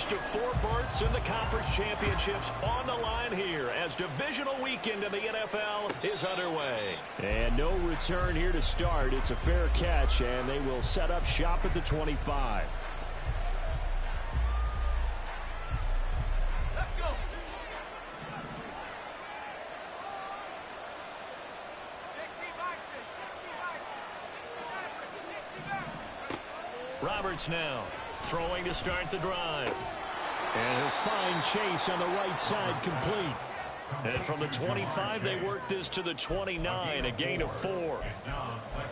first of 4 berths in the conference championships on the line here as divisional weekend in the NFL is underway. And no return here to start. It's a fair catch, and they will set up shop at the 25. Roberts now throwing to start the drive. And a fine chase on the right side, complete. And from the 25, they work this to the 29, a gain of 4.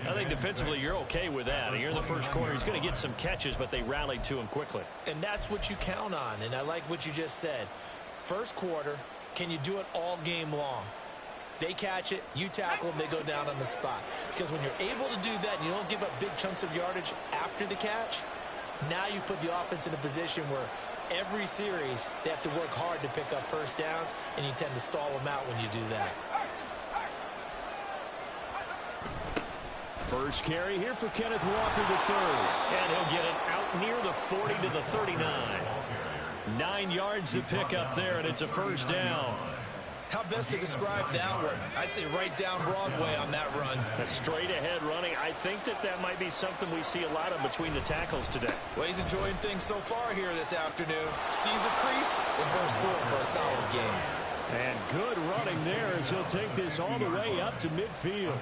I think defensively you're okay with that. Here in the first quarter, he's going to get some catches, but they rallied to him quickly. And that's what you count on, and I like what you just said. First quarter, can you do it all game long? They catch it, you tackle them, they go down on the spot. Because when you're able to do that and you don't give up big chunks of yardage after the catch, now you put the offense in a position where every series they have to work hard to pick up first downs, and you tend to stall them out when you do that. First carry here for Kenneth Walker III. And he'll get it out near the 40 to the 39. 9 yards to pick up there, and it's a first down. How best to describe that one? I'd say right down Broadway on that run. A straight ahead running. I think that might be something we see a lot of between the tackles today. Well, he's enjoying things so far here this afternoon. Sees a crease and bursts through it for a solid game. And good running there as he'll take this all the way up to midfield.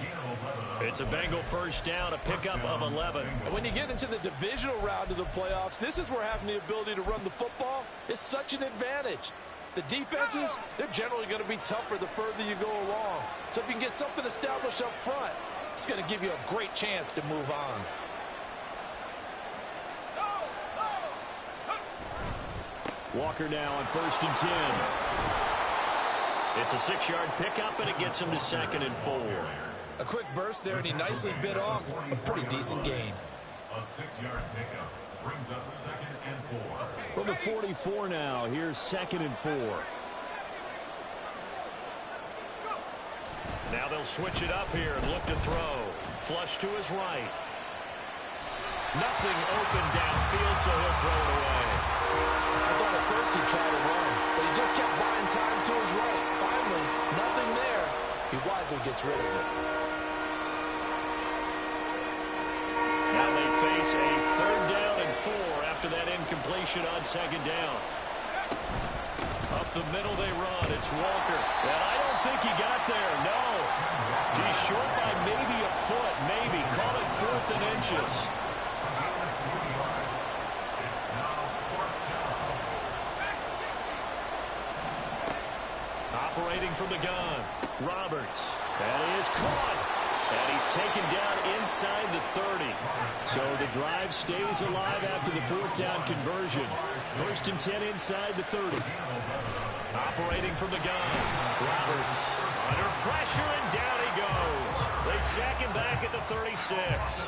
It's a Bengal first down, a pickup of 11. And when you get into the divisional round of the playoffs, this is where having the ability to run the football is such an advantage. The defenses, they're generally going to be tougher the further you go along. So if you can get something established up front, it's going to give you a great chance to move on. Walker now on 1st and 10. It's a 6-yard pickup, and it gets him to 2nd and 4. A quick burst there, and he nicely bit off a pretty decent gain. A 6-yard pickup brings up 2nd and 4. From the 44 now, here's 2nd and 4. Now they'll switch it up here and look to throw. Flush to his right. Nothing open downfield, so he'll throw it away. I thought at first he'd try to run, but he just kept buying time to his right. Finally, nothing there. He wisely gets rid of it. Now they face a 3rd down and 4 after that incompletion on 2nd down. Up the middle they run. It's Walker. And I don't think he got there. No. He's short by maybe a foot. Maybe. Call it 4th and inches. Operating from the gun. Roberts. That is caught. And he's taken down inside the 30. So the drive stays alive after the 4th down conversion. 1st and 10 inside the 30. Operating from the gun. Roberts under pressure, and down he goes. They sack him back at the 36.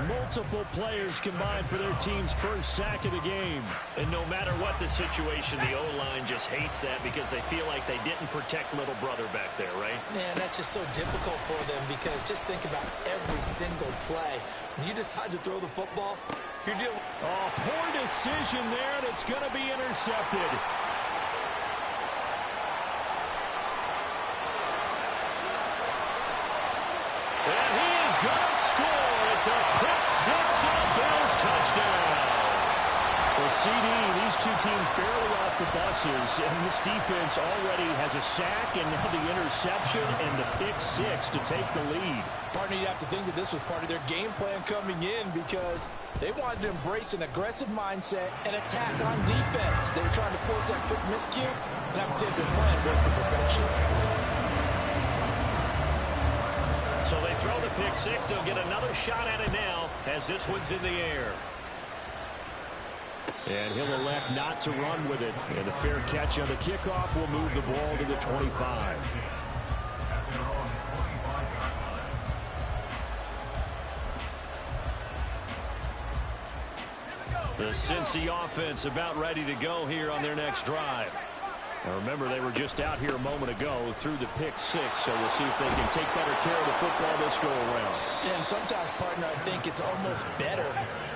Multiple players combined for their team's first sack of the game. And no matter what the situation, the O-line just hates that because they feel like they didn't protect little brother back there, right? Man, that's just so difficult for them because just think about every single play. When you decide to throw the football, you're dealing. Oh, poor decision there, and it's going to be intercepted. And he is going to score. It's a pick six and a Bills touchdown. Well, CD, these two teams barely off the buses, and this defense already has a sack and now the interception and the pick six to take the lead. Partner, you have to think that this was part of their game plan coming in because they wanted to embrace an aggressive mindset and attack on defense. They were trying to force that quick miscue, and I would say their plan worked to perfection. So they throw the pick six. They'll get another shot at it now as this one's in the air. And he'll elect not to run with it. And a fair catch on the kickoff will move the ball to the 25. The Cincy offense about ready to go here on their next drive. Now remember, they were just out here a moment ago through the pick six, so we'll see if they can take better care of the football this go around. And sometimes, partner, I think it's almost better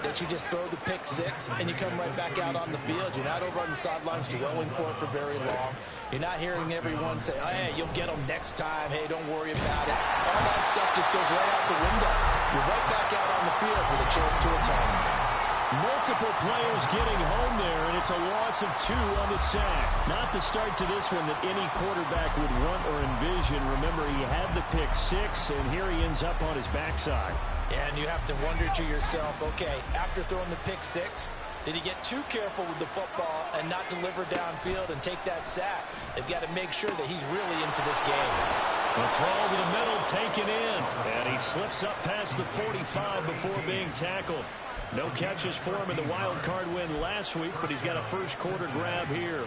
that you just throw the pick six and you come right back out on the field. You're not over on the sidelines dwelling for it for very long. You're not hearing everyone say, oh, hey, you'll get them next time. Hey, don't worry about it. All that stuff just goes right out the window. You're right back out on the field with a chance to atone. Multiple players getting home there, and it's a loss of 2 on the sack. Not the start to this one that any quarterback would want or envision. Remember, he had the pick six, and here he ends up on his backside. And you have to wonder to yourself, okay, after throwing the pick six, did he get too careful with the football and not deliver downfield and take that sack? They've got to make sure that he's really into this game. The throw to the middle taken in, and he slips up past the 45 before being tackled. No catches for him in the wild card win last week, but he's got a first quarter grab here.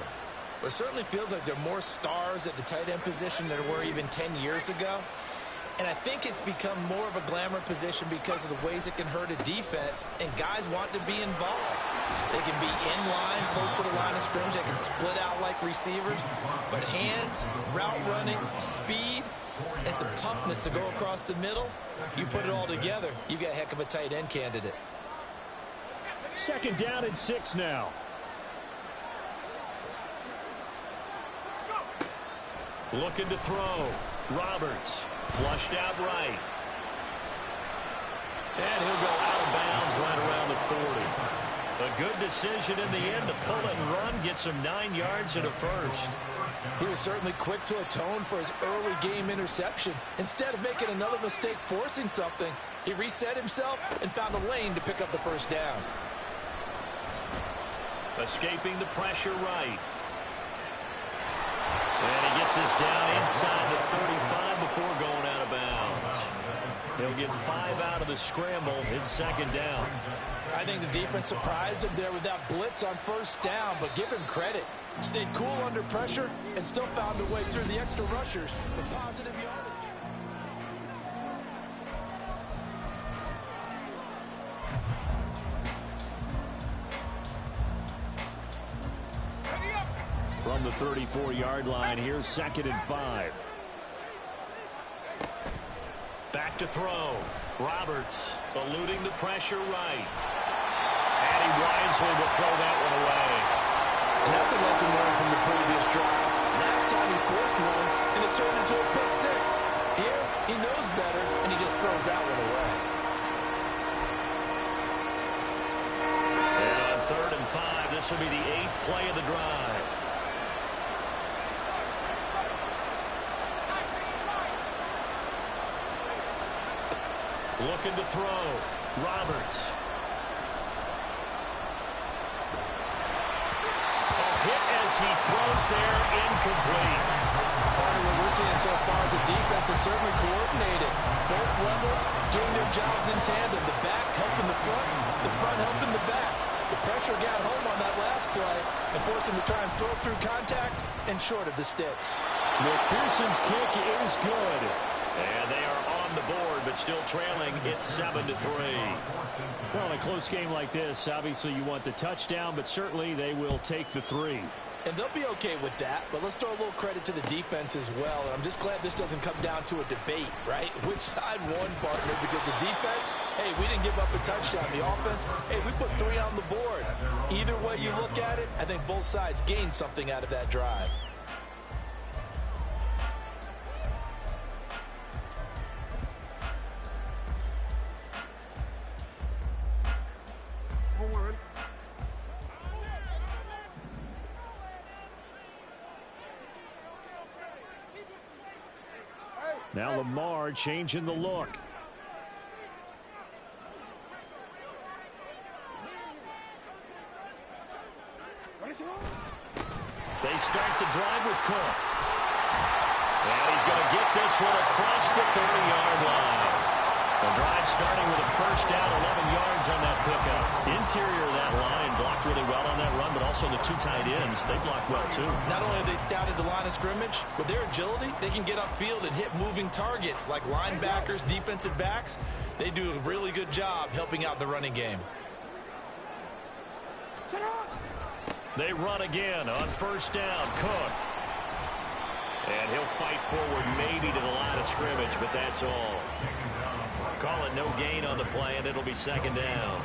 Well, it certainly feels like there are more stars at the tight end position than there were even 10 years ago. And I think it's become more of a glamour position because of the ways it can hurt a defense, and guys want to be involved. They can be in line, close to the line of scrimmage. They can split out like receivers. But hands, route running, speed, and some toughness to go across the middle, you put it all together, you've got a heck of a tight end candidate. Second down and 6 now. Looking to throw. Roberts flushed out right. And he'll go out of bounds right around the 40. A good decision in the end to pull it and run, gets him 9 yards and a first. He was certainly quick to atone for his early game interception. Instead of making another mistake forcing something, he reset himself and found a lane to pick up the first down. Escaping the pressure right. And he gets us down inside the 35 before going out of bounds. He'll get 5 out of the scramble in second down. I think the defense surprised him there with that blitz on first down, but give him credit. Stayed cool under pressure and still found a way through the extra rushers for positive yardage. From the 34-yard line, here's 2nd and 5. Back to throw. Roberts eluding the pressure right. And he wisely will throw that one away. And that's a lesson learned from the previous drive. Last time he forced one, and it turned into a pick six. Here, he knows better, and he just throws that one away. And on 3rd and 5, this will be the 8th play of the drive. Looking to throw. Roberts. A hit as he throws there, incomplete. Part of what we're seeing so far is the defense is certainly coordinated. Both levels doing their jobs in tandem. The back helping the front helping the back. The pressure got home on that last play and forced him to try and throw through contact and short of the sticks. McPherson's kick is good. And they are on the board, but still trailing. It's 7-3. Well, in a close game like this, obviously you want the touchdown, but certainly they will take the 3. And they'll be okay with that, but let's throw a little credit to the defense as well. And I'm just glad this doesn't come down to a debate, right? Which side won, partner? Because the defense, hey, we didn't give up a touchdown. The offense, hey, we put 3 on the board. Either way you look at it, I think both sides gained something out of that drive. Now Lamar changing the look. They start the drive with Cook. And he's going to get this one across the 30-yard line. The drive starting with a first down, 11 yards on that pickup. Interior of that line blocked really well on that run, but also the 2 tight ends, they blocked well too. Not only have they scouted the line of scrimmage, with their agility, they can get upfield and hit moving targets like linebackers, defensive backs. They do a really good job helping out the running game. They run again on first down. Cook And he'll fight forward maybe to the line of scrimmage, but that's all. Call it no gain on the play, and it'll be second down.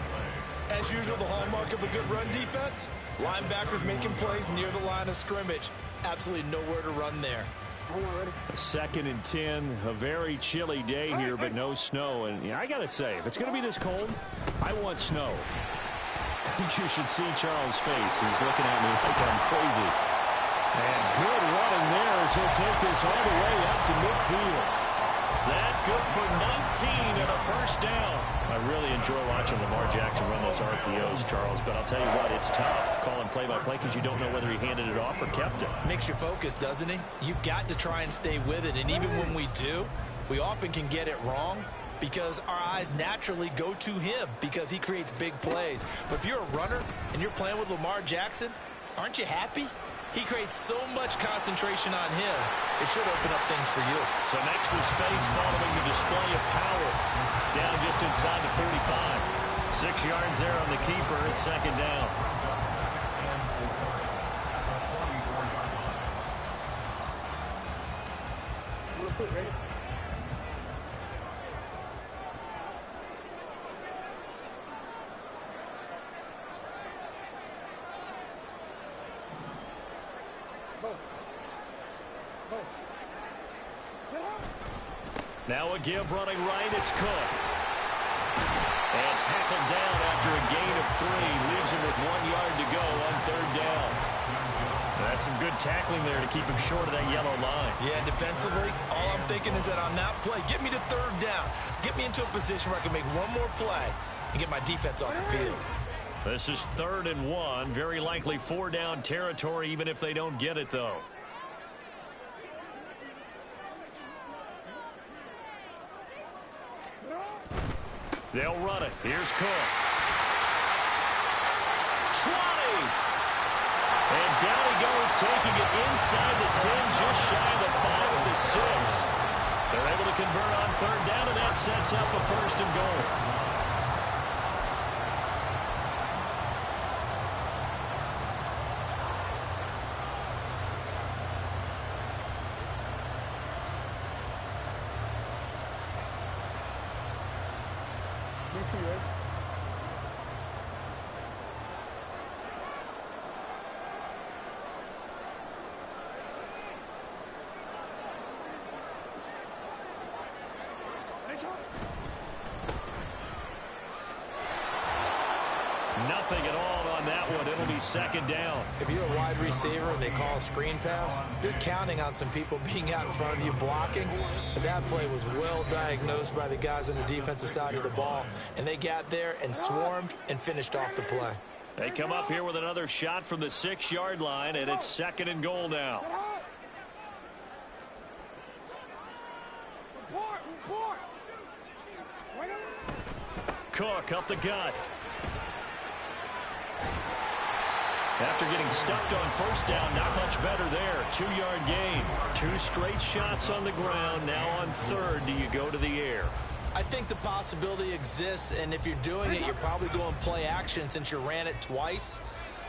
As usual, the hallmark of a good run defense, linebackers making plays near the line of scrimmage. Absolutely nowhere to run there. A 2nd and 10, a very chilly day here, but no snow. And yeah, I got to say, if it's going to be this cold, I want snow. You should see Charles' face. He's looking at me like I'm crazy. And good running there as he'll take this all the way up to midfield. That good for 19 and a first down. I really enjoy watching Lamar Jackson run those RPOs, Charles, but I'll tell you what, it's tough calling play-by-play because you don't know whether he handed it off or kept it. Makes you focus, doesn't he? You've got to try and stay with it, and even when we do, we often can get it wrong because our eyes naturally go to him because he creates big plays. But if you're a runner and you're playing with Lamar Jackson, aren't you happy? He creates so much concentration on him, it should open up things for you. Some extra space following the display of power. Down just inside the 35. 6 yards there on the keeper. It's second down. Now a give running right. It's Cook. And tackled down after a gain of 3. Leaves him with 1 yard to go on third down. That's some good tackling there to keep him short of that yellow line. Yeah, defensively, all I'm thinking is that on that play, get me to third down. Get me into a position where I can make one more play and get my defense off the field. This is 3rd and 1. Very likely 4-down territory, even if they don't get it, though. They'll run it. Here's Cook. 20. And down he goes, taking it inside the 10, just shy of the 5 of the 6. They're able to convert on third down, and that sets up a 1st and goal. Nothing at all on that one. It'll be second down. If you're a wide receiver and they call a screen pass, you're counting on some people being out in front of you blocking. But that play was well diagnosed by the guys on the defensive side of the ball, and they got there and swarmed and finished off the play. They come up here with another shot from the 6-yard line, and it's 2nd and goal now. Cook up the gut. After getting stuffed on first down, not much better there. 2-yard gain. 2 straight shots on the ground. Now on third, do you go to the air? I think the possibility exists, and if you're doing it, you're probably going play action since you ran it twice.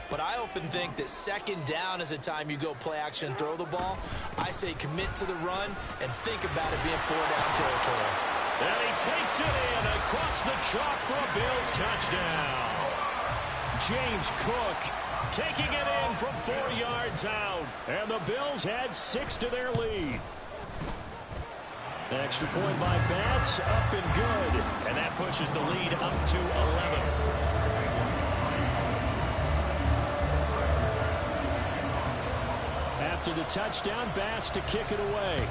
But I often think that second down is a time you go play action and throw the ball. I say commit to the run and think about it being 4-down territory. And he takes it in across the chalk for a Bills touchdown. James Cook taking it in from 4 yards out. And the Bills add 6 to their lead. Extra point by Bass, up and good. And that pushes the lead up to 11. After the touchdown, Bass to kick it away.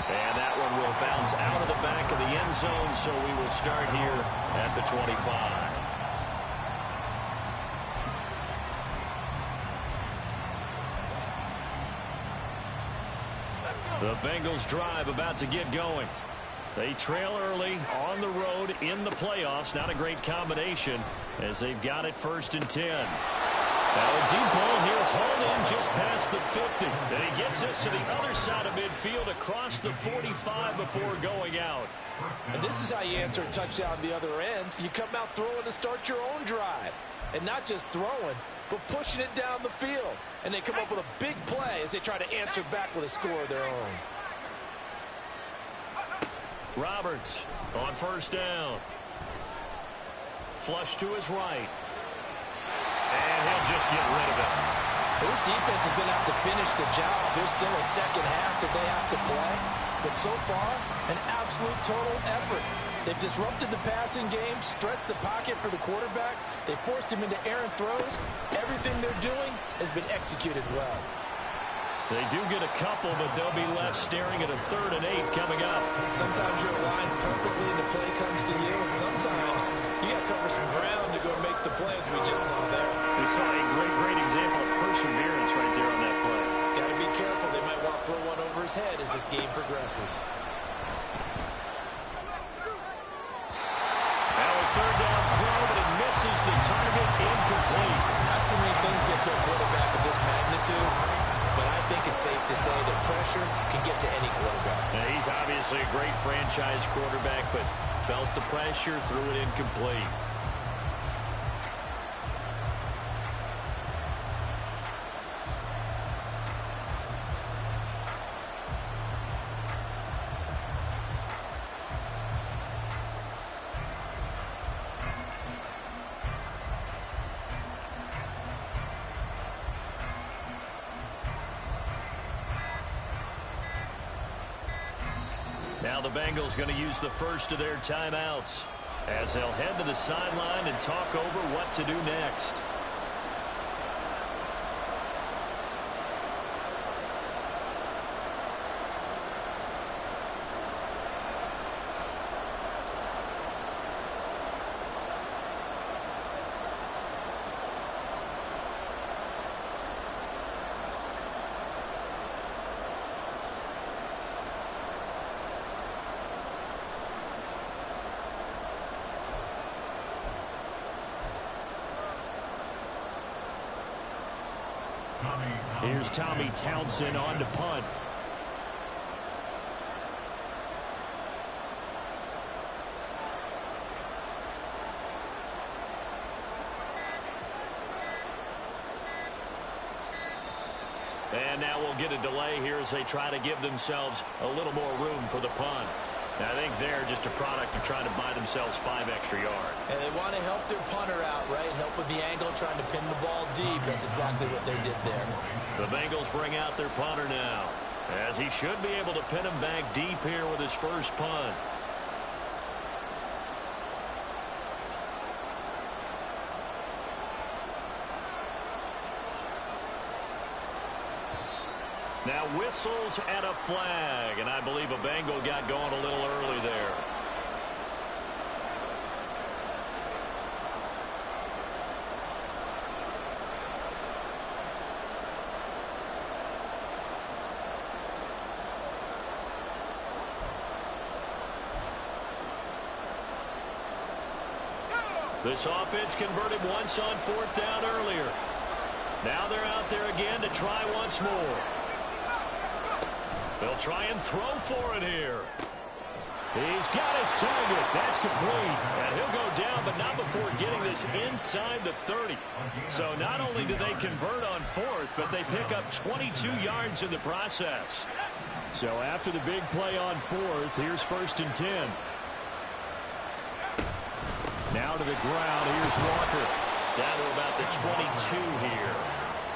And that one will bounce out of the back of the end zone, so we will start here at the 25. The Bengals drive about to get going. They trail early on the road in the playoffs. Not a great combination as they've got it 1st and 10. Now a deep ball here, hauled in just past the 50. And he gets us to the other side of midfield across the 45 before going out. And this is how you answer a touchdown the other end. You come out throwing to start your own drive. and not just throwing, but pushing it down the field. And they come up with a big play as they try to answer back with a score of their own. Roberts on first down. Flush to his right. And he'll just get rid of it. This defense is going to have to finish the job. There's still a second half that they have to play. But so far, an absolute total effort. They've disrupted the passing game, stressed the pocket for the quarterback. They forced him into errant throws. Everything they're doing has been executed well. They do get a couple, but they'll be left staring at a 3rd and 8 coming up. Sometimes you're aligned perfectly and the play comes to you, and sometimes you got to cover some ground to go make the play, as we just saw there. We saw a great example of perseverance right there on that play. Got to be careful. They might want to throw one over his head as this game progresses. Now a 3rd down throw, but it misses the target, incomplete. Not too many things get to a quarterback of this magnitude, but I think it's safe to say that pressure can get to any quarterback. Now, he's obviously a great franchise quarterback, but felt the pressure, threw it incomplete. Now the Bengals going to use the first of their timeouts as they'll head to the sideline and talk over what to do next. Here's Tommy Townsend on to punt. And now we'll get a delay here as they try to give themselves a little more room for the punt. I think they're just a product of trying to buy themselves 5 extra yards. And they want to help their punter out, right? Help with the angle, trying to pin the ball deep. That's exactly what they did there. The Bengals bring out their punter now, as he should be able to pin him back deep here with his first punt. Now whistles and a flag, and I believe a Bengal got going a little early there. This offense converted once on 4th down earlier. Now they're out there again to try once more. They'll try and throw for it here. He's got his target. That's complete. And he'll go down, but not before getting this inside the 30. So not only do they convert on 4th, but they pick up 22 yards in the process. So after the big play on 4th, here's 1st and 10. Now to the ground. Here's Walker. Down to about the 22 here.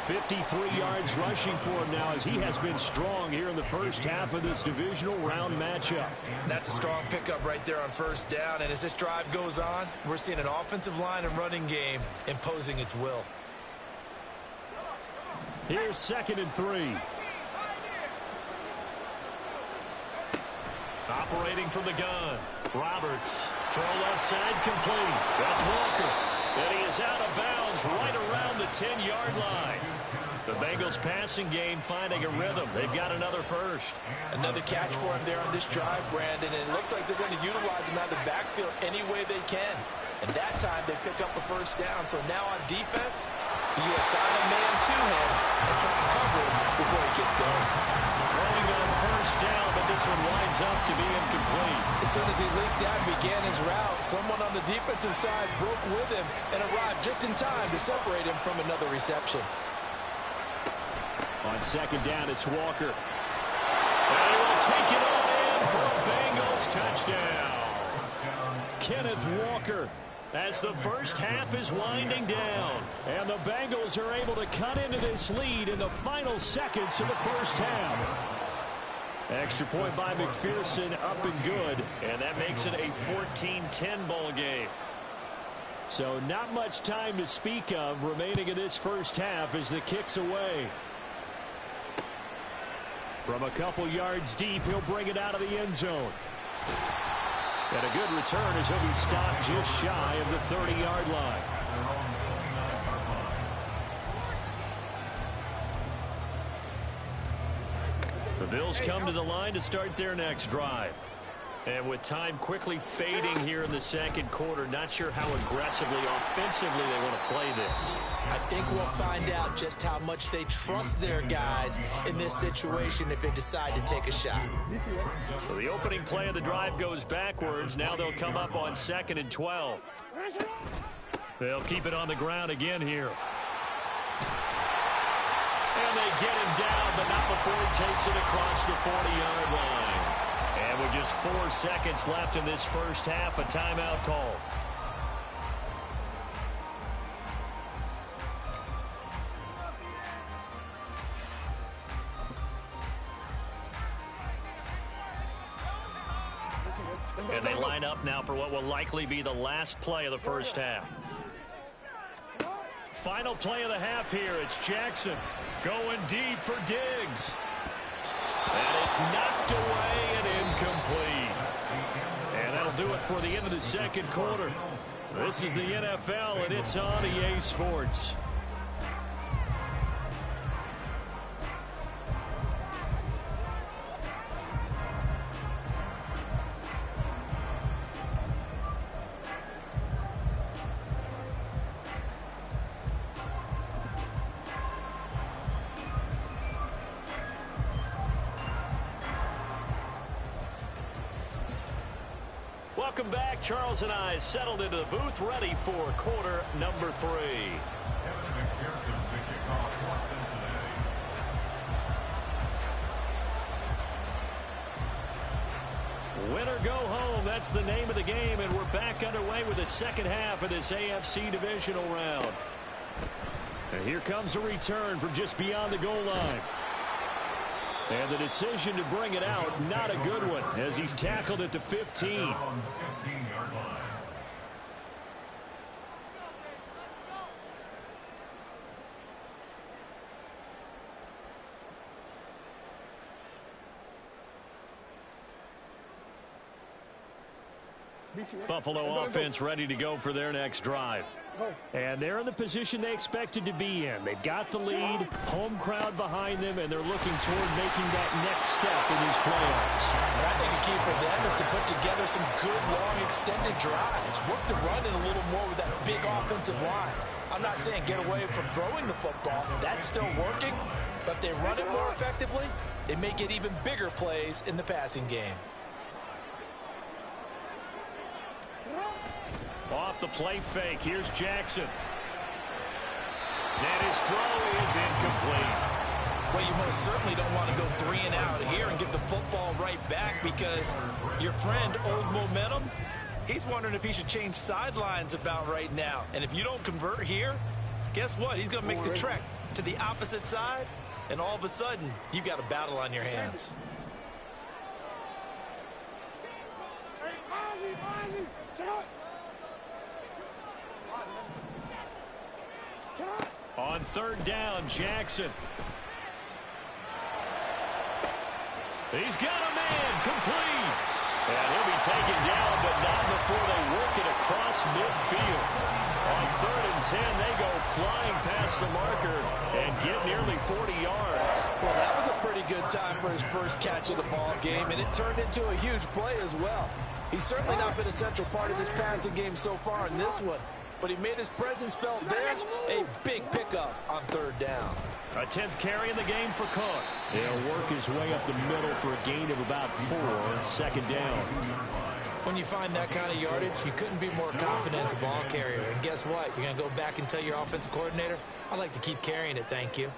53 yards rushing for him now, as he has been strong here in the first half of this divisional round matchup. That's a strong pickup right there on 1st down. And as this drive goes on, we're seeing an offensive line and running game imposing its will. Here's 2nd and 3. Operating from the gun. Roberts. Throw left side complete. That's Walker. And he is out of bounds right around the 10-yard line. The Bengals passing game finding a rhythm. They've got another first. Another catch for him there on this drive, Brandon. And it looks like they're going to utilize him out of the backfield any way they can. And that time they pick up a 1st down. So now on defense, you assign a man to him and try and cover him before he gets going. Throwing on first down, but this one winds up to be incomplete. As soon as he leaped out and began his route, someone on the defensive side broke with him and arrived just in time to separate him from another reception. On second down, it's Walker. And he will take it on in for a Bengals touchdown. Kenneth Walker, as the first half is winding down. And the Bengals are able to cut into this lead in the final seconds of the first half. Extra point by McPherson, up and good. And that makes it a 14-10 ball game. So not much time to speak of remaining in this first half as the kick's away. From a couple yards deep, he'll bring it out of the end zone. And a good return as he'll be stopped just shy of the 30-yard line. The Bills come to the line to start their next drive. And with time quickly fading here in the second quarter, not sure how aggressively, offensively they want to play this. I think we'll find out just how much they trust their guys in this situation if they decide to take a shot. So the opening play of the drive goes backwards. Now they'll come up on 2nd and 12. They'll keep it on the ground again here. And they get him down, but not before he takes it across the 40-yard line. And with just 4 seconds left in this first half, a timeout call. And they line up now for what will likely be the last play of the first half. Final play of the half here. It's Jackson going deep for Diggs. And it's knocked away and incomplete. And that'll do it for the end of the second quarter. This is the NFL, and it's on EA Sports. Welcome back. Charles and I settled into the booth, ready for quarter number 3. Win or go home, that's the name of the game, and we're back underway with the second half of this AFC divisional round. And here comes a return from just beyond the goal line. And the decision to bring it out, not a good one, as he's tackled at the 15. Buffalo offense ready to go for their next drive. And they're in the position they expected to be in. They've got the lead, home crowd behind them, and they're looking toward making that next step in these playoffs. I think the key for them is to put together some good, long, extended drives. Work the run in a little more with that big offensive line. I'm not saying get away from throwing the football. That's still working. But if they run it more effectively, they may get even bigger plays in the passing game. Off the play fake, here's Jackson. And his throw is incomplete. Well, you most certainly don't want to go 3 and out here and get the football right back, because your friend, Old Momentum, he's wondering if he should change sidelines about right now. And if you don't convert here, guess what? He's going to make the trek to the opposite side, and all of a sudden, you've got a battle on your hands. On third down, Jackson. He's got a man, complete. And he'll be taken down, but not before they work it across midfield. On 3rd and 10, they go flying past the marker and get nearly 40 yards. Well, that was a pretty good time for his first catch of the ball game, and it turned into a huge play as well. He's certainly not been a central part of this passing game so far in this one, but he made his presence felt there. A big pickup on 3rd down. A 10th carry in the game for Cook. He'll work his way up the middle for a gain of about 4, second down. When you find that kind of yardage, you couldn't be more confident as a ball carrier. And guess what? You're going to go back and tell your offensive coordinator, I'd like to keep carrying it, thank you.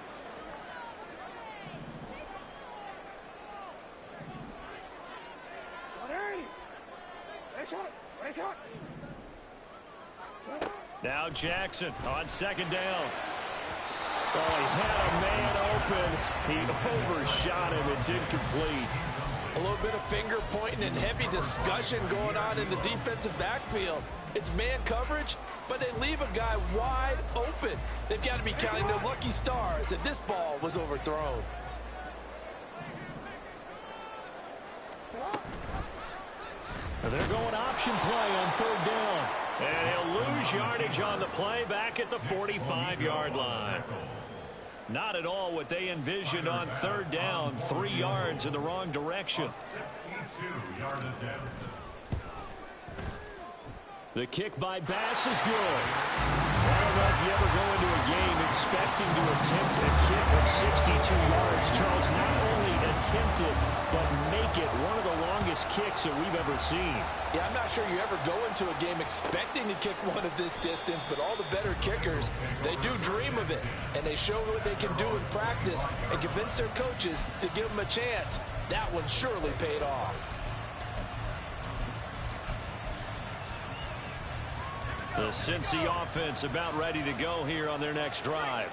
Now Jackson on second down. Oh, he had a man open. He overshot him. It's incomplete. A little bit of finger pointing and heavy discussion going on in the defensive backfield. It's man coverage, but they leave a guy wide open. They've got to be counting their lucky stars that this ball was overthrown. They're going option play on third down. And he'll lose yardage on the play back at the 45-yard line. Not at all what they envisioned on third down. 3 yards in the wrong direction. The kick by Bass is good. I don't know if you ever go into a game expecting to attempt a kick of 62 yards. Charles, not only attempt it, but make it one of the longest kicks that we've ever seen. Yeah, I'm not sure you ever go into a game expecting to kick one of this distance, but all the better kickers, they do dream of it, and they show what they can do in practice and convince their coaches to give them a chance. That one surely paid off. The Cincy offense about ready to go here on their next drive.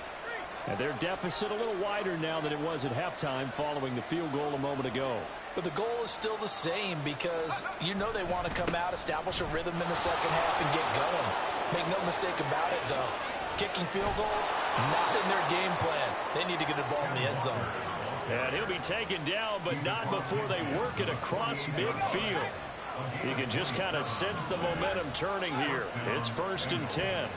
And their deficit a little wider now than it was at halftime following the field goal a moment ago. But the goal is still the same because you know they want to come out, establish a rhythm in the second half, and get going. Make no mistake about it, though. Kicking field goals, not in their game plan. They need to get the ball in the end zone. And he'll be taken down, but not before they work it across midfield. You can just kind of sense the momentum turning here. It's 1st and 10.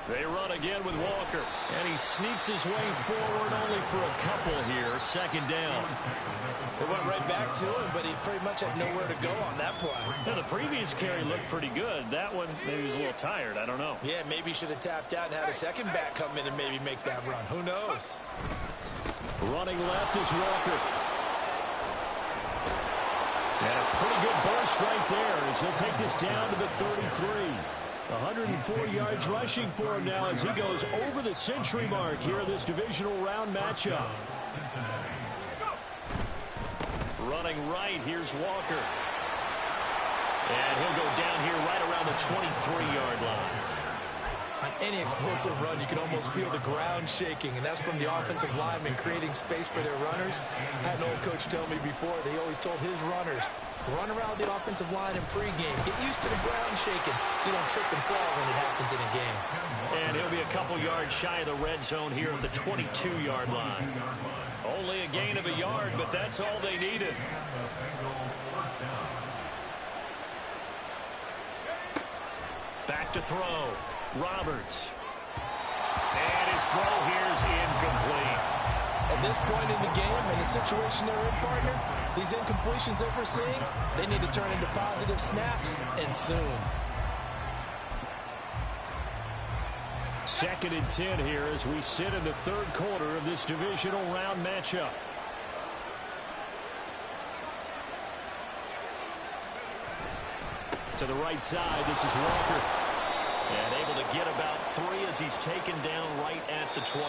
They run again with Walker. And he sneaks his way forward only for a couple here. Second down. They went right back to him, but he pretty much had nowhere to go on that play. Now, the previous carry looked pretty good. That one, maybe he was a little tired. I don't know. Yeah, maybe he should have tapped out and had a second back come in and maybe make that run. Who knows? Running left is Walker. And a pretty good burst right there as he'll take this down to the 33. 104 yards rushing for him now as he goes over the century mark here in this divisional round matchup. Running right, here's Walker. And he'll go down here right around the 23-yard line. On any explosive run, you can almost feel the ground shaking, and that's from the offensive linemen creating space for their runners. I had an old coach tell me before, they always told his runners, run around the offensive line in pregame. Get used to the ground shaking so you don't trip and fall when it happens in a game. And he'll be a couple yards shy of the red zone here at the 22-yard line. Only a gain of a yard, but that's all they needed. Back to throw. Roberts. And his throw here's incomplete. At this point in the game, in the situation they're in, partner, these incompletions that we're seeing, they need to turn into positive snaps, and soon. 2nd and 10 here as we sit in the third quarter of this divisional round matchup. To the right side, this is Walker. And able to get about 3 as he's taken down right at the 20.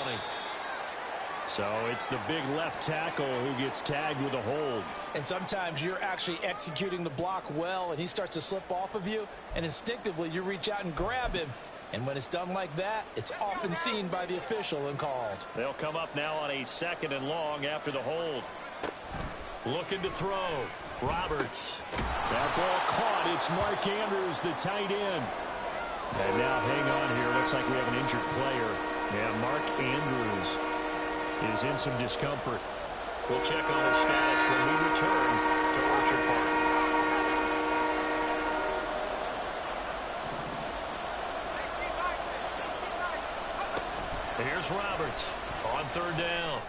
So it's the big left tackle who gets tagged with a hold. And sometimes you're actually executing the block well, and he starts to slip off of you, and instinctively you reach out and grab him. And when it's done like that, it's often seen by the official and called. They'll come up now on a 2nd and long after the hold. Looking to throw. Roberts. That ball caught. It's Mark Andrews, the tight end. And now hang on here. Looks like we have an injured player. Yeah, Mark Andrews is in some discomfort. We'll check on his status when we return to Orchard Park. Here's Roberts on 3rd down.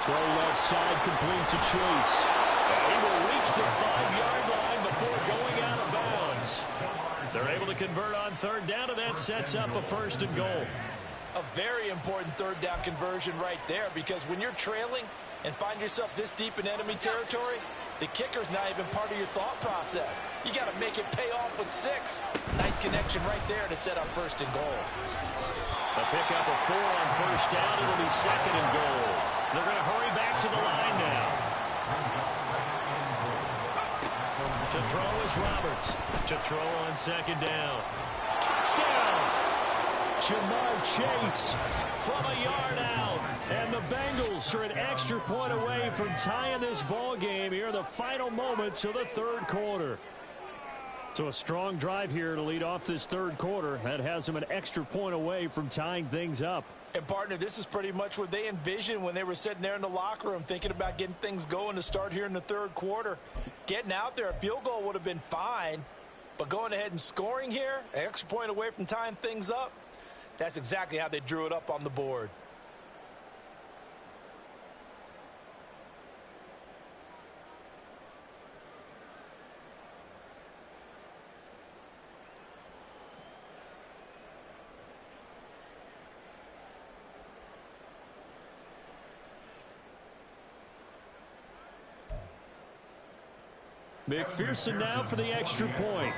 Throw left side complete to Chase. And he will reach the 5-yard line before going out of bounds. They're able to convert on third down, and that sets up a 1st and goal. A very important third down conversion right there, because when you're trailing and find yourself this deep in enemy territory, the kicker's not even part of your thought process. You got to make it pay off with 6. Nice connection right there to set up 1st and goal. A pickup of 4 on 1st down. It'll be 2nd and goal. They're going to hurry back to the line now. To throw is Roberts. To throw on 2nd down. Touchdown! Jamar Chase from a yard out. And the Bengals are an extra point away from tying this ball game here in the final moments of the 3rd quarter. So a strong drive here to lead off this 3rd quarter. That has them an extra point away from tying things up. And, partner, this is pretty much what they envisioned when they were sitting there in the locker room thinking about getting things going to start here in the 3rd quarter. Getting out there, a field goal would have been fine. But going ahead and scoring here, an extra point away from tying things up, that's exactly how they drew it up on the board. McPherson now for the extra point.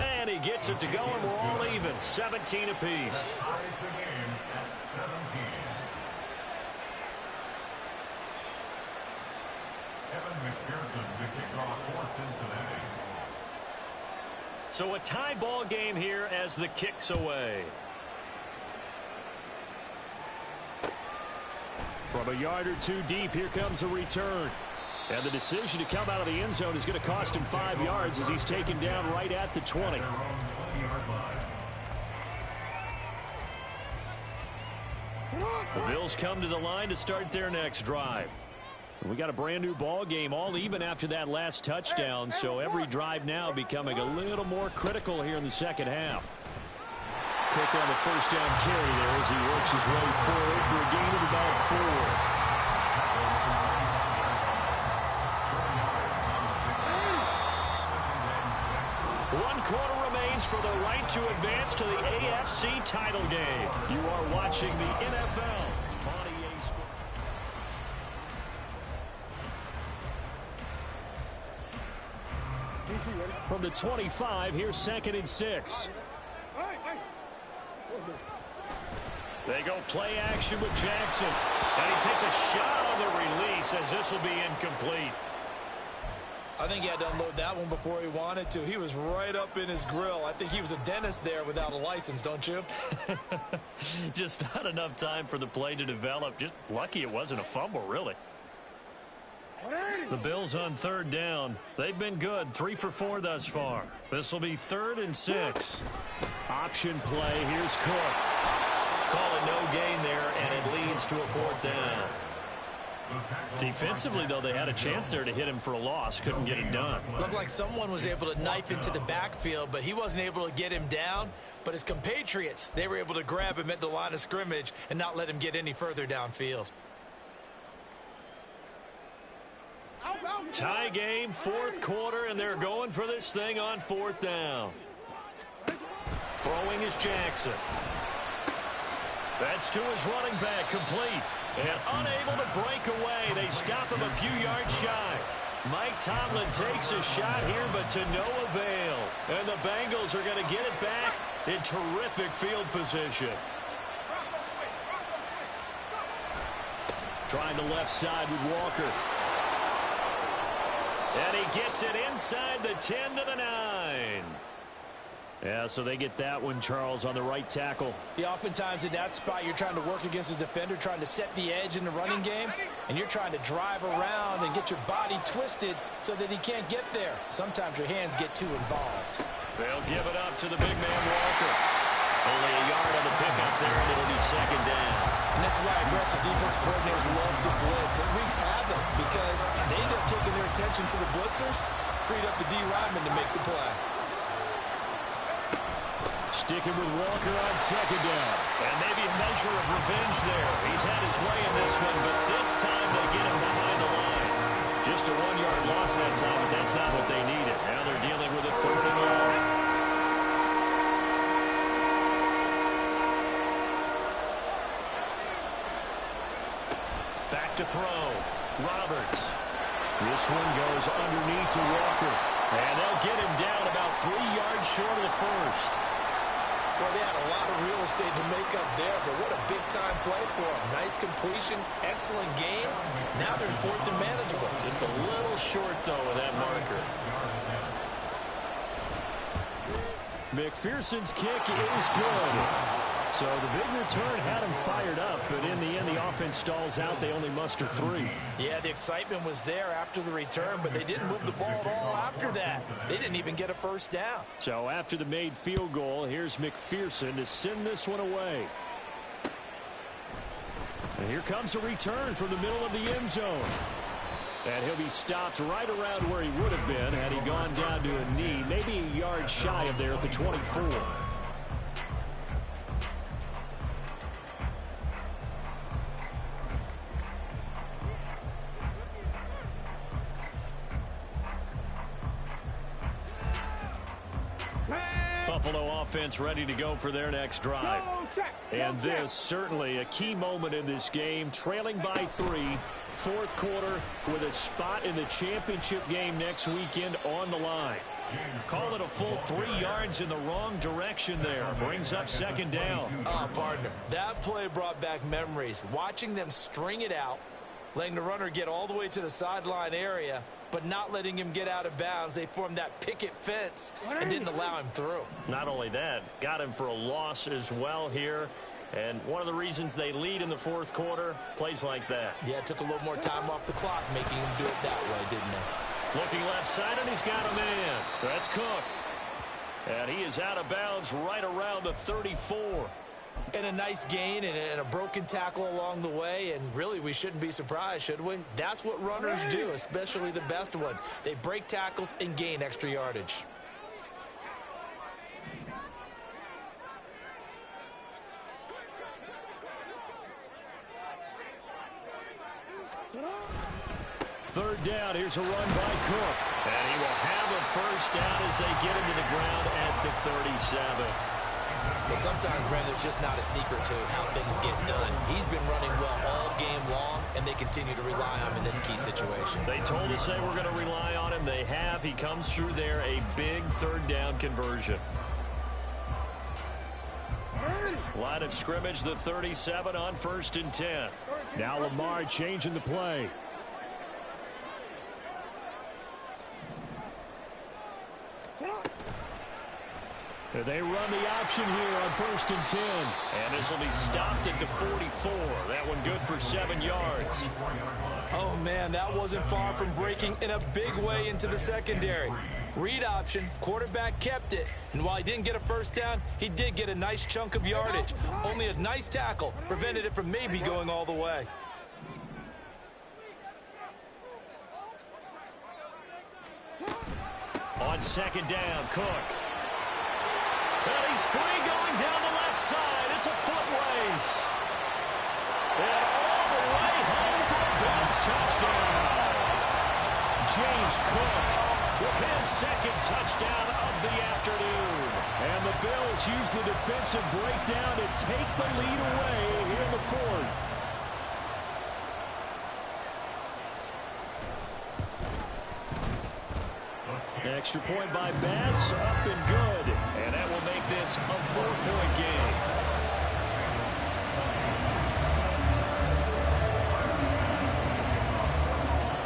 And he gets it to go, and we're all even. 17 apiece. So a tie ball game here as the kick's away. From a yard or 2 deep, here comes a return. And the decision to come out of the end zone is going to cost him 5 yards as he's taken down right at the 20. The Bills come to the line to start their next drive. We got a brand new ball game, all even after that last touchdown, so every drive now becoming a little more critical here in the second half. Quick on the 1st down carry there as he works his way forward for a gain of about 4. 1 quarter remains for the right to advance to the AFC title game. You are watching the NFL on EA Sports. From the 25, here's 2nd and 6. They go play action with Jackson. And he takes a shot on the release as this will be incomplete. I think he had to unload that one before he wanted to. He was right up in his grill. I think he was a dentist there without a license, don't you? Just not enough time for the play to develop. Just lucky it wasn't a fumble, really. The Bills on 3rd down. They've been good, 3 for 4 thus far. This will be 3rd and 6. Option play. Here's Cook. Call it no gain there, and it leads to a 4th down. Defensively, though, they had a chance there to hit him for a loss. Couldn't get it done. Looked like someone was able to knife into the backfield, but he wasn't able to get him down. But his compatriots, they were able to grab him at the line of scrimmage and not let him get any further downfield. Tie game, 4th quarter, and they're going for this thing on 4th down. Throwing is Jackson. That's to his running back, complete. And unable to break away. They stop him a few yards shy. Mike Tomlin takes a shot here, but to no avail. And the Bengals are going to get it back in terrific field position. Trying the left side with Walker. And he gets it inside the 10 to the 9. Yeah, so they get that one, Charles, on the right tackle. Yeah, oftentimes in that spot, you're trying to work against a defender, trying to set the edge in the running game, and you're trying to drive around and get your body twisted so that he can't get there. Sometimes your hands get too involved. They'll give it up to the big man, Walker. Only a yard on the pickup there, and it'll be 2nd down. And that's why aggressive defensive coordinators love to blitz. It wreaks havoc because they end up taking their attention to the blitzers, freed up the D lineman to make the play. Sticking with Walker on 2nd down. And maybe a measure of revenge there. He's had his way in this one, but this time they get him behind the line. Just a 1-yard loss that time, but that's not what they needed. Now they're dealing with a 3rd and long. Back to throw. Roberts. This one goes underneath to Walker. And they'll get him down about 3 yards short of the first. Boy, they had a lot of real estate to make up there, but what a big-time play for them. Nice completion, excellent game. Now they're in 4th and manageable. Just a little short, though, with that marker. McPherson's kick is good. So the big return had him fired up, but in the end, the offense stalls out. They only muster 3. Yeah, the excitement was there after the return, but they didn't move the ball at all after that. They didn't even get a first down. So after the made field goal, here's McPherson to send this one away. And here comes a return from the middle of the end zone. And he'll be stopped right around where he would have been had he gone down to a knee, maybe a yard shy of there at the 24. Buffalo offense ready to go for their next drive. And this certainly a key moment in this game, trailing by 3, 4th quarter with a spot in the championship game next weekend on the line. Call it a full 3 yards in the wrong direction there. Brings up 2nd down. Oh, partner, that play brought back memories. Watching them string it out, letting the runner get all the way to the sideline area, but not letting him get out of bounds. They formed that picket fence and didn't allow him through. Not only that, got him for a loss as well here. And one of the reasons they lead in the 4th quarter, plays like that. Yeah, it took a little more time off the clock, making him do it that way, didn't it? Looking left side, and he's got a man. That's Cook. And he is out of bounds right around the 34. And a nice gain and a broken tackle along the way, and really we shouldn't be surprised, should we? That's what runners do, especially the best ones. They break tackles and gain extra yardage. Third down, here's a run by Cook. And he will have a first down as they get him to the ground at the 37. Well, sometimes, Brandon, there's just not a secret to how things get done. He's been running well all game long, and they continue to rely on him in this key situation. They told us they were going to rely on him. They have. He comes through there, a big 3rd down conversion. Line of scrimmage, the 37 on 1st and 10. Now Lamar changing the play. They run the option here on 1st and 10. And this will be stopped at the 44. That one good for 7 yards. Oh, man, that wasn't far from breaking in a big way into the secondary. Read option, quarterback kept it. And while he didn't get a first down, he did get a nice chunk of yardage. Only a nice tackle prevented it from maybe going all the way. On 2nd down, Cook. And he's free going down the left side. It's a foot race. And all the way home for a Bills touchdown. James Cook with his 2nd touchdown of the afternoon. And the Bills use the defensive breakdown to take the lead away here in the 4th. Extra point by Bass, up and good. And that will make this a 4-point game.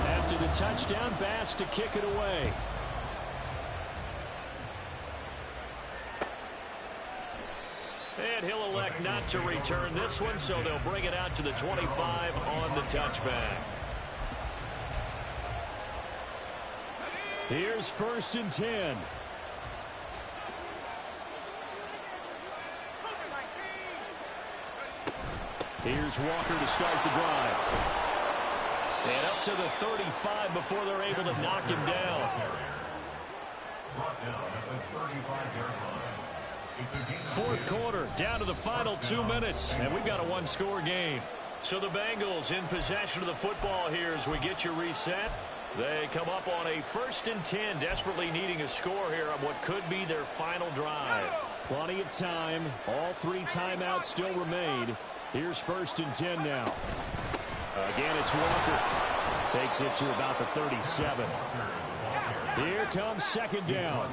After the touchdown, Bass to kick it away. And he'll elect not to return this one, so they'll bring it out to the 25 on the touchback. Here's 1st and 10. Here's Walker to start the drive. And up to the 35 before they're able to knock him down. Brought down at the 35-yard line. It's a gain of 4th quarter, down to the final 2 minutes, and we've got a 1-score game. So the Bengals in possession of the football here as we get you reset. They come up on a 1st and 10, desperately needing a score here on what could be their final drive. Plenty of time. All 3 timeouts still remain. Here's 1st and 10 now. Again, it's Walker. Takes it to about the 37. Here comes 2nd down.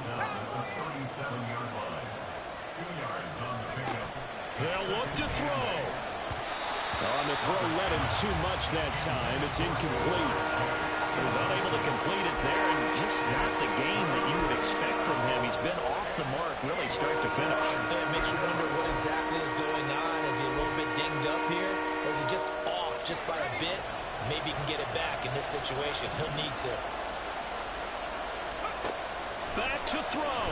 They'll look to throw. On the throw, led him too much that time. It's incomplete. He was unable to complete it there, and just not the game that you would expect from him. He's been off the mark, really, start to finish. It makes you wonder what exactly is going on. Is he a little bit dinged up here, or is he just off just by a bit? Maybe he can get it back in this situation. He'll need to. Back to throw.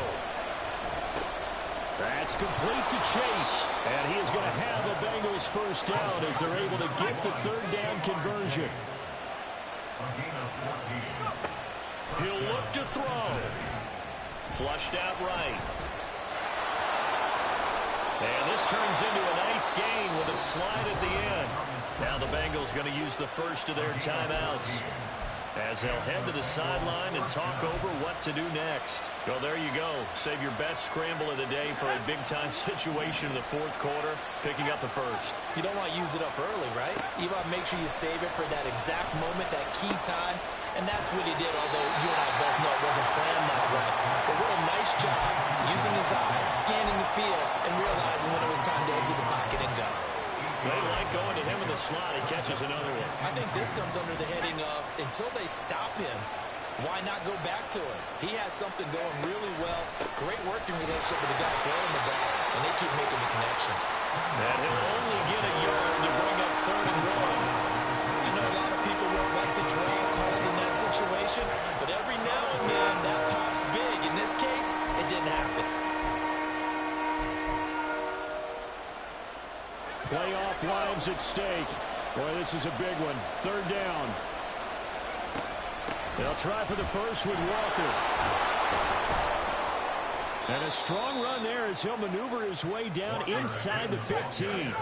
That's complete to Chase. And he is going to have the Bengals first down as they're able to get the 3rd down conversion. He'll look to throw. Flushed out right. And this turns into a nice gain with a slide at the end. Now the Bengals going to use the first of their timeouts as they'll head to the sideline and talk over what to do next. Well, there you go. Save your best scramble of the day for a big-time situation in the 4th quarter, picking up the first. You don't want to use it up early, right? You want to make sure you save it for that exact moment, that key time, and that's what he did, although you and I both know it wasn't planned that way. But what a nice job using his eyes, scanning the field, and realizing when it was time to exit the pocket and go. They like going to him in the slot. He catches another one. I think this comes under the heading of, until they stop him, why not go back to him? He has something going really well. Great working relationship with the guy throwing the ball, and they keep making the connection. And he'll only get a yard to bring up 3rd and 1. I know a lot of people won't like the draw called in that situation, but every now and then that pops big. In this case, it didn't happen. Playoff lives at stake. Boy, this is a big one. 3rd down. They'll try for the first with Walker. And a strong run there as he'll maneuver his way down inside the 15.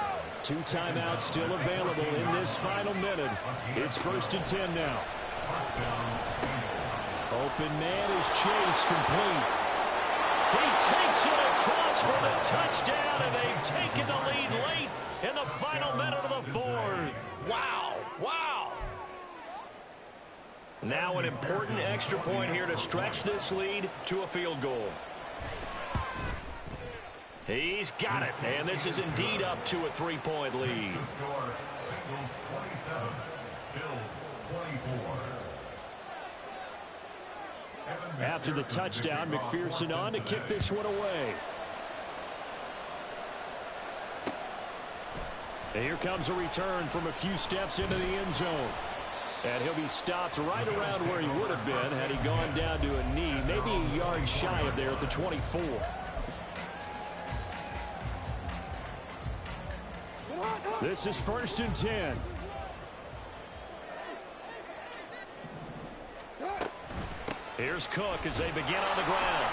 2 timeouts still available in this final minute. It's 1st and 10 now. Open man is Chase, complete. He takes it across for the touchdown, and they've taken the lead late in the final minute of the 4th. Wow, wow. Now an important extra point here to stretch this lead to a field goal. He's got it, and this is indeed up to a 3-point lead. After the touchdown, McPherson on to kick this one away. And here comes a return from a few steps into the end zone. And he'll be stopped right around where he would have been had he gone down to a knee, maybe a yard shy of there at the 24. This is 1st and 10. Here's Cook as they begin on the ground.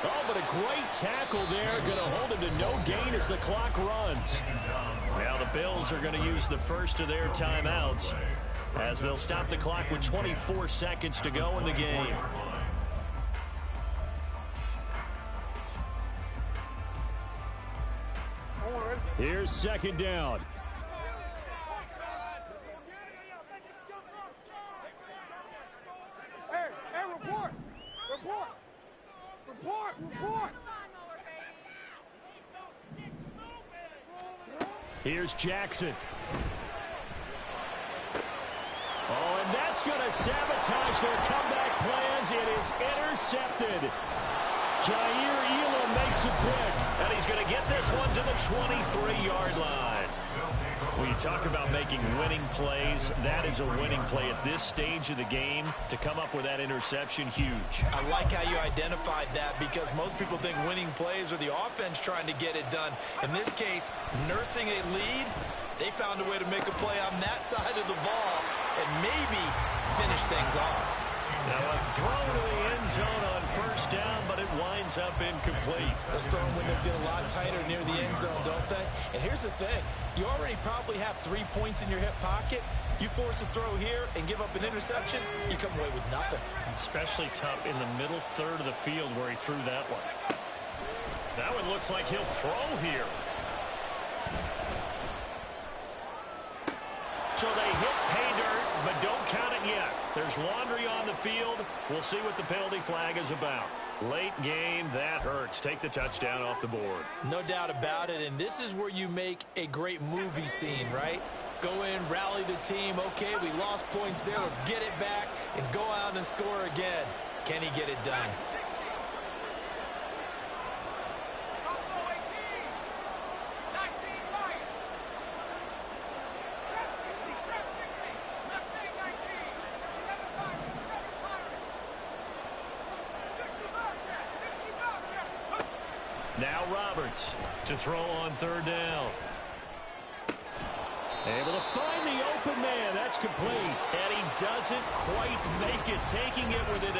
Oh, but a great tackle there. Going to hold him to no gain as the clock runs. Now the Bills are going to use the first of their timeouts as they'll stop the clock with 24 seconds to go in the game. Here's 2nd down. Here's Jackson. Oh, and that's going to sabotage their comeback plans. It is intercepted. Jair Elam makes a pick. And he's going to get this one to the 23-yard line. When you talk about making winning plays, that is a winning play at this stage of the game. To come up with that interception, huge. I like how you identified that because most people think winning plays are the offense trying to get it done. In this case, nursing a lead, they found a way to make a play on that side of the ball and maybe finish things off. Now a throw to the end zone on first down, but it winds up incomplete. Those throwing windows get a lot tighter near the end zone, don't they? And here's the thing. You already probably have 3 points in your hip pocket. You force a throw here and give up an interception, you come away with nothing. Especially tough in the middle third of the field where he threw that one. That one looks like he'll throw here. So they hit pay dirt, but don't count it yet. There's laundry on the field. We'll see what the penalty flag is about. Late game, that hurts. Take the touchdown off the board. No doubt about it, and this is where you make a great movie scene, right? Go in, rally the team. Okay, we lost points there. Let's get it back and go out and score again. Can he get it done? Now Roberts to throw on third down. Able to find the open man. That's complete. And he doesn't quite make it, taking it within an